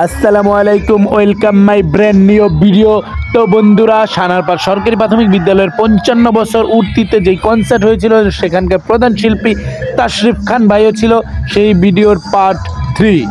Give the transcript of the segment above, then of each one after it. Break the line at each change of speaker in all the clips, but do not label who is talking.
আসসালামু আলাইকুম, welcome my brand new video. তো বন্ধুরা, সানারপাড় সরকারি প্রাথমিক বিদ্যালয়ের 55 বছর উর্তিতে যেই কনসার্ট হয়েছিল, সেখানকার প্রধান শিল্পী তাশরিফ খান ভাইও ছিল। সেই ভিডিওর পার্ট 3।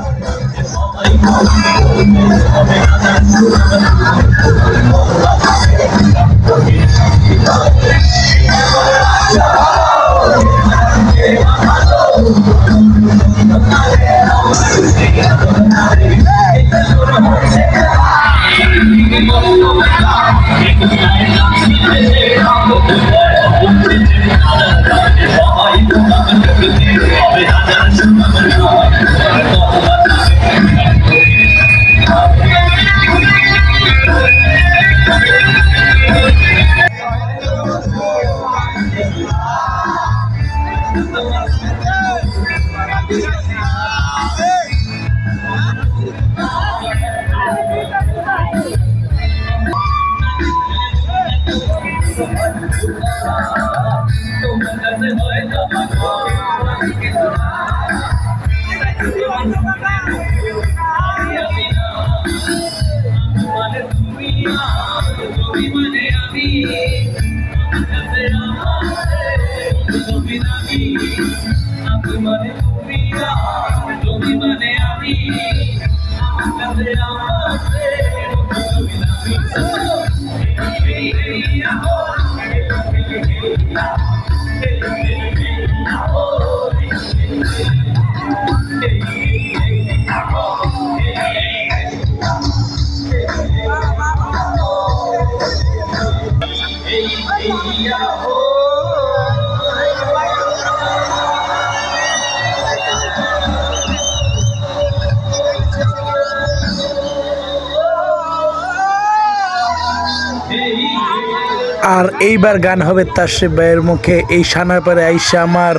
আর এইবার গান হবে তাশরিফ ভাইয়ের মুখে। এই সানারপাড়ে আইসা আমার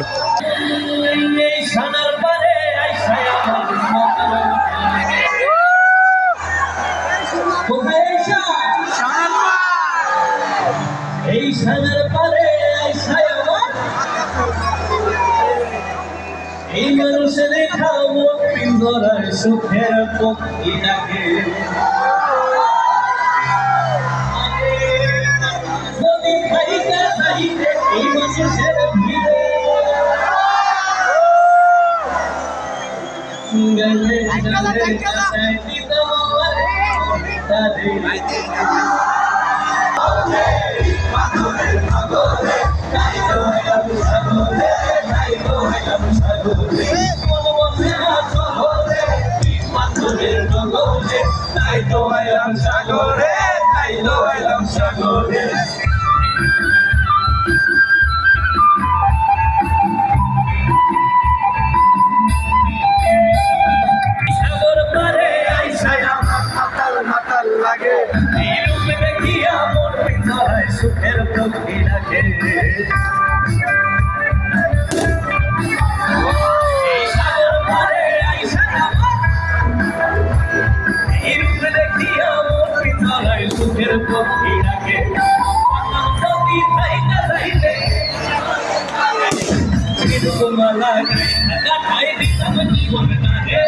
এই মানুষের খাবো পিন্দরার সুখের পক্ষী ডাকে যদি খাইতে খাইতে এই মানুষের ভিড়ে গেলে সাগরে সাগরে সাগর পারে আইসায় আমার মাতাল মাতাল লাগে এই রূপে দেখিয়া মন পিছায় সুখের পক্ষী ডাকে এই সাগর পারে আইসায় এই রূপে দেখিয়া মন পিছায় সুখের পক্ষী ডাকে যদি খাইতে খাইতে তোমার লাগে খাই দিতাম জীবন লাগে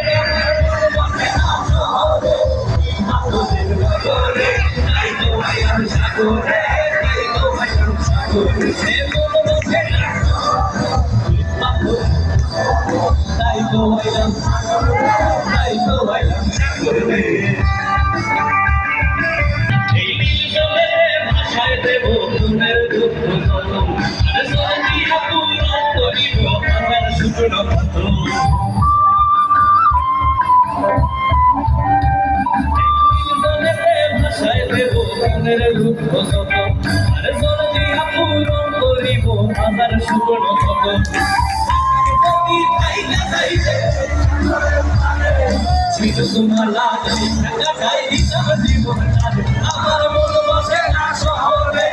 ভাষায় দেব মনের দুঃখ শুকনো ভাষায় দেব মনের দুঃখ শত আর জলদি পূরণ করিব আমার শুকনো শত তোমার লাগে খাই দিতাম জীবন আমার মন বসে না শহরে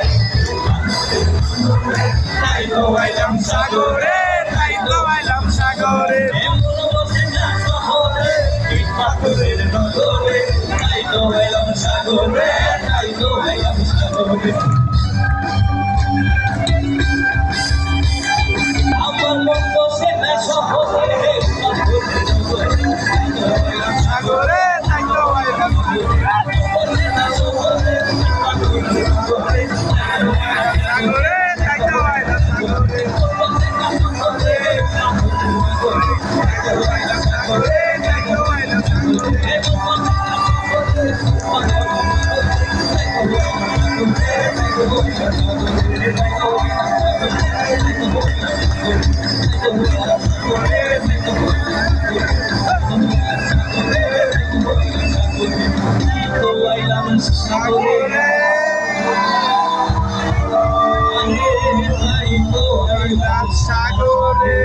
তাই তো আইলাম সাগরে সাগরে মন বসে না শহরে পাথরের নগরে তাই তো আইলাম সাগরে সাগরে আমার মন বসে না শহরে পাথরের নগরে সাগরে দোলাইলাম সাগরে দোলাইলাম সাগরে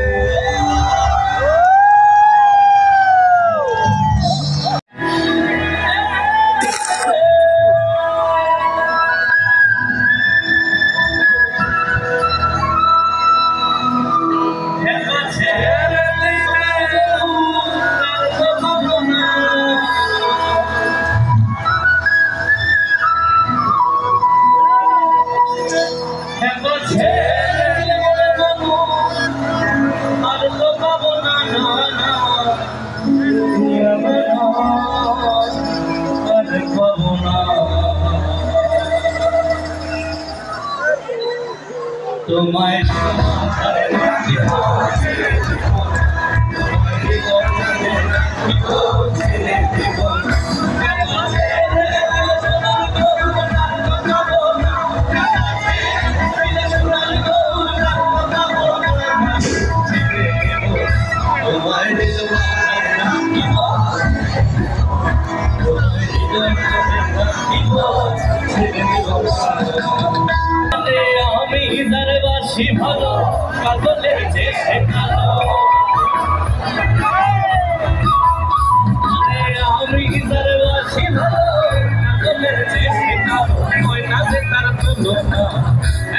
তোমায় ভালো কাজলের যে শেখালো আমি দরবাসি ভালো কাজলের যে শেখালো ওই নাচে তার তুলনা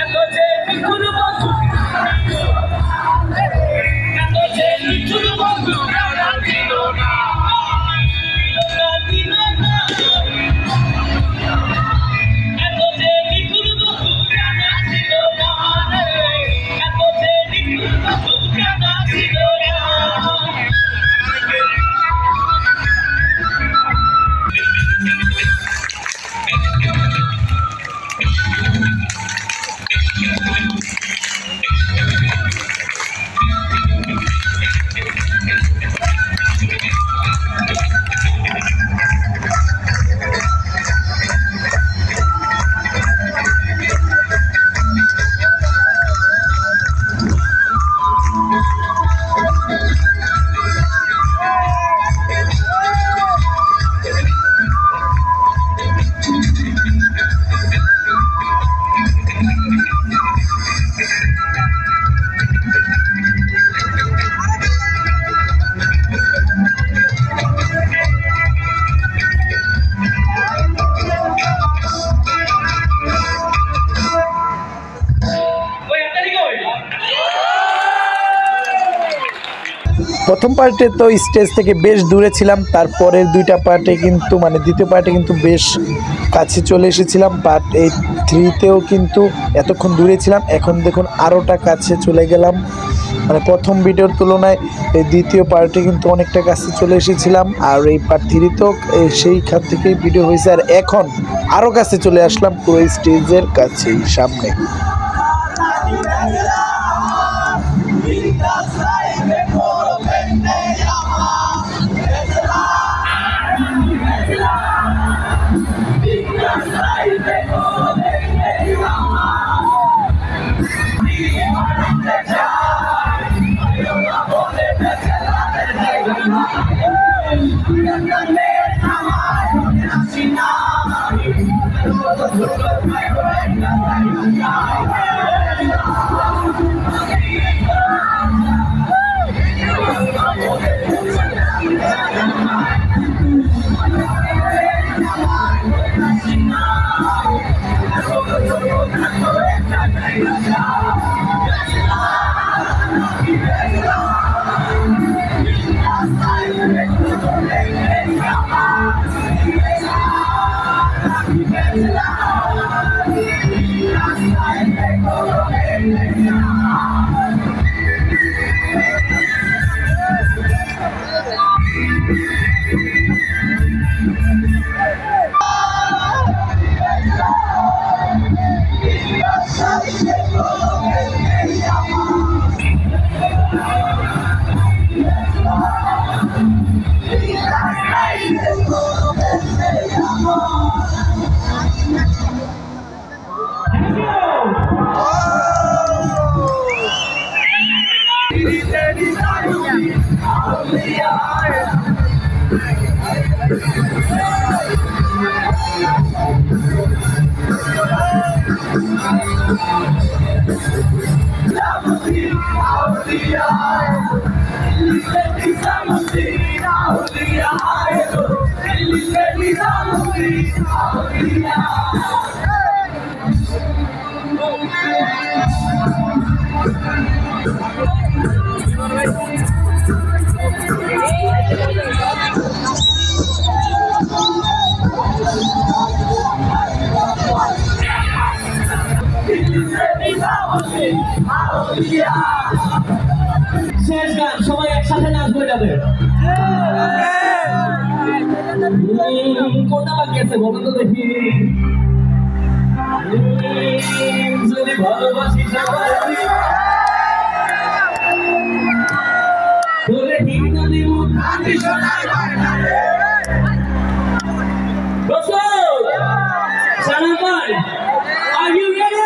এত যে নিখুঁত বন্ধু এত যে নিখুঁত বন্ধু ছিল না
প্রথম পার্টে তো স্টেজ থেকে বেশ দূরে ছিলাম, তারপরের দুইটা পার্টে কিন্তু মানে দ্বিতীয় পার্টে কিন্তু বেশ কাছে চলে এসেছিলাম। পার্ট এই 3তেও কিন্তু এতক্ষণ দূরে ছিলাম, এখন দেখুন আরোটা কাছে চলে গেলাম। মানে প্রথম ভিডিওর তুলনায় এই দ্বিতীয় পার্টে কিন্তু অনেকটা কাছে চলে এসেছিলাম, আর এই পার্ট 3তেও সেইখান থেকেই ভিডিও হয়েছে, আর এখন আরও কাছে চলে আসলাম পুরো স্টেজের কাছেই সামনে।
Yeah. শেষ গান, সবাই একসাথে নাচবো যাবে। কোনটা বাকি আছে বলুন তো দেখি। যদি ভালোবাসি বলে ঠিক না দিব Are you ready?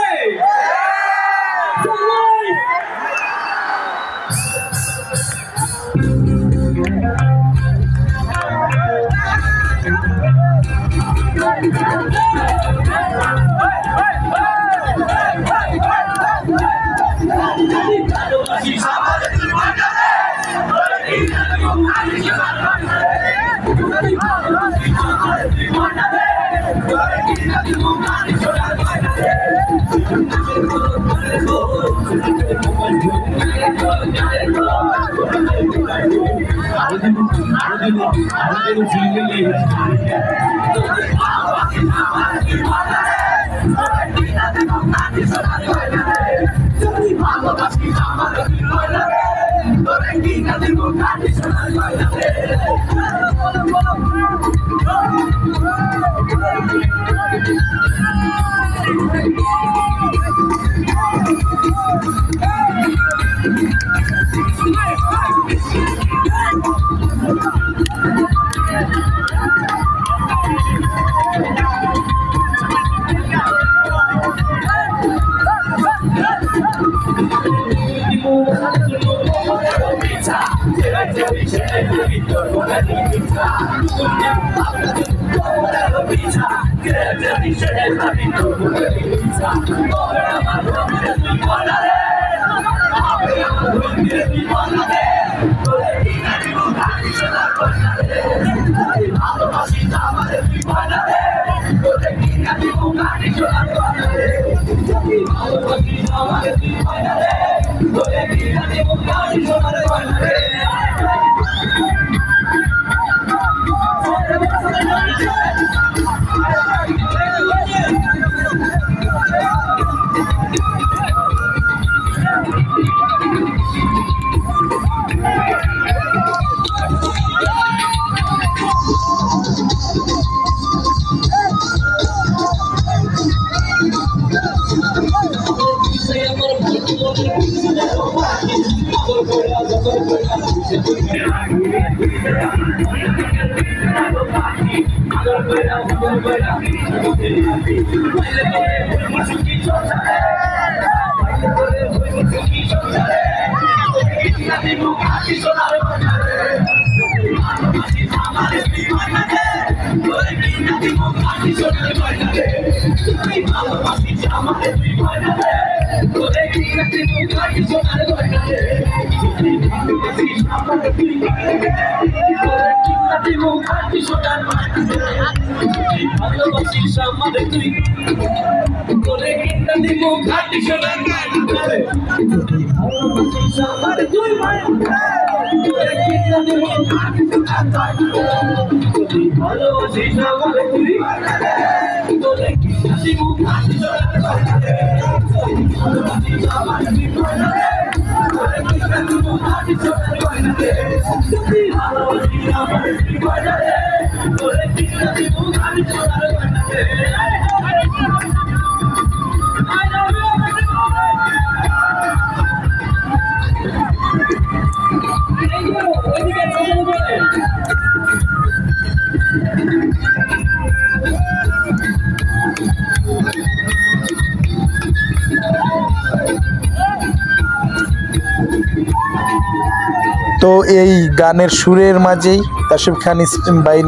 তো এই গানের সুরের মাঝেই তাসিফ খান ভাই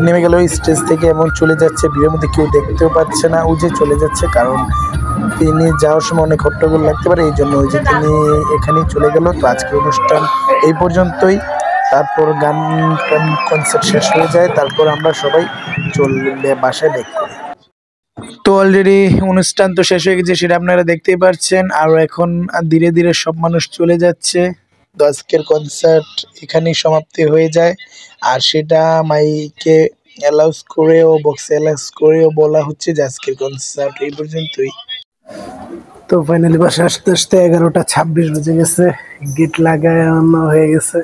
নেমে গেল স্টেজ থেকে এবং চলে যাচ্ছে। ভিড়ের মধ্যে কেউ দেখতেও পাচ্ছে না, ও যে চলে যাচ্ছে, কারণ
তিনি যাওয়ার সময় অনেক হট্টগোল লাগতে পারে, এই জন্য ওই যে তিনি এখানেই চলে গেল। তো আজকের অনুষ্ঠান এই পর্যন্তই। তারপর গান টান কনসার্ট শেষ হয়ে যায়, তারপর আমরা সবাই চলে বাসায় ব্যাক করি। তো অলরেডি অনুষ্ঠান তো শেষ হয়ে গেছে, সেটা আপনারা দেখতেই পাচ্ছেন। আর এখন ধীরে ধীরে সব মানুষ চলে যাচ্ছে। তো আজকের কনসার্ট এখানেই সমাপ্তি হয়ে যায়। আর সেটা মাইকে অ্যালাউন্স করেও, বক্সে অ্যালাউন্স করেও বলা হচ্ছে যে আজকের কনসার্ট এই পর্যন্তই। তো ফাইনালি বাসে আসতে আসতে 11:26 বেজে গেছে, গেট লাগানো হয়ে গেছে।